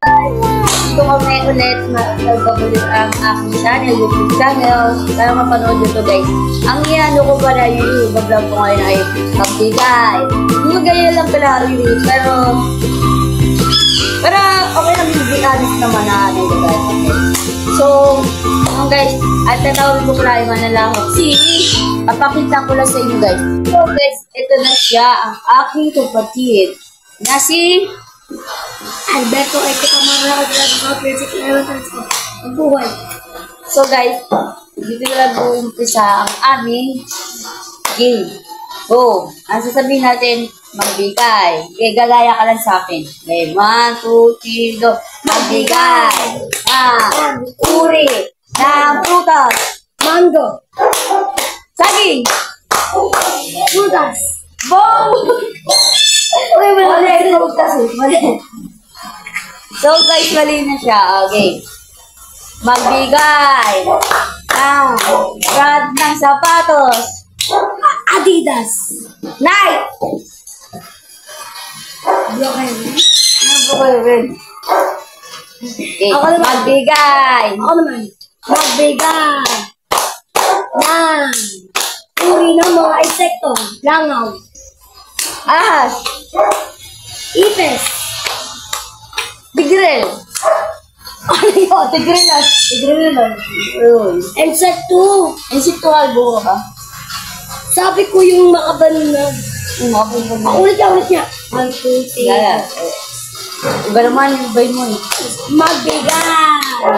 Dito kami ulit nagpapulit ang aking channel, YouTube channel. Para mapanood nyo to guys. Ang iano ko pala yung vlog ko ngayon ay magbigay. Yung ganyan lang pala yung pero okay lang yung honest naman na ano guys. Okay. So, guys, at tatawin ko pala yung manalangin. Papakita ko lang sa inyo guys. So guys, ito na siya ang aking kapatid na si Alberto Eke Camarada ang buhay. So guys, dito na lang po umpisa ang aming game. Go! Ang sasabihin natin, magbigay. Okay, galaya ka lang sa akin. Okay, 1, 2, 3, go. Magbigay ng uri ng prutas. Mango. Saging. Prutas. Bong! Uy, mali. Mali. So guys, mali na siya. Okay. Magbigay ng brand ng sapatos. Adidas. Nike. Okay. Ako naman. Magbigay. Ako naman. Magbigay ng uri ng mga insekto. Langaw. Ahas. Ipes. Tigril. Ano yun? Tigril lang. Tigril lang. Insekto. Insekto albo ka. Sabi ko yung makaban na. Ulit niya. 1, 2, 3. Iba naman yung bay mo eh. Magbigay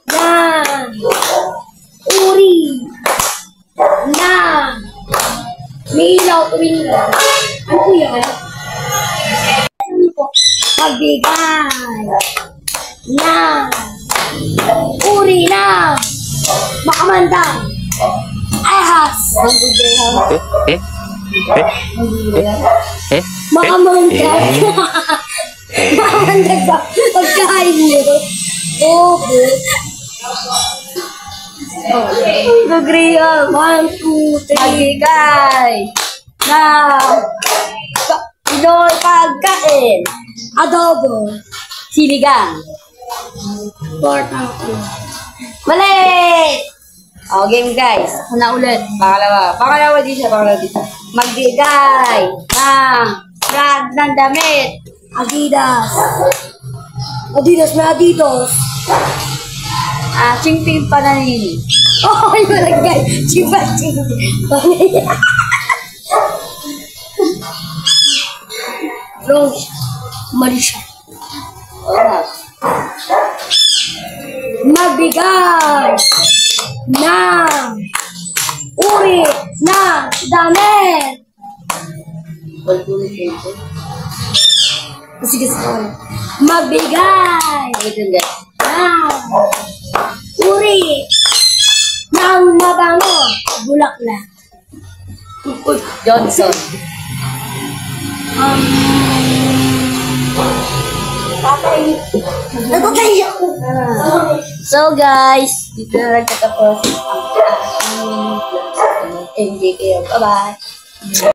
ng uri ng milaw tuwing ano po yan? Magbigay ng uri ng makamandang ahas. Makamandang makamandang ba? Pagkain niyo. Okay. Gagriya. 1, 2, 3. Magbigay na Pinoy pagkain. Adobo. Sinigang. Portako. Mali! O, game guys. Una ulit. Pangalawa din siya. Magbigay ng brand ng damit. Adidas. Adidas na Adidas. Chingping pananini. Oh, yung malagay. Chingping. Rose. Marisha. Magbigay ng uri ng damit. Sige. Magbigay ng uri ng mabango. Bulaklak. Johnson. So guys, dito na nagtatapos ang aking MJK. Bye-bye.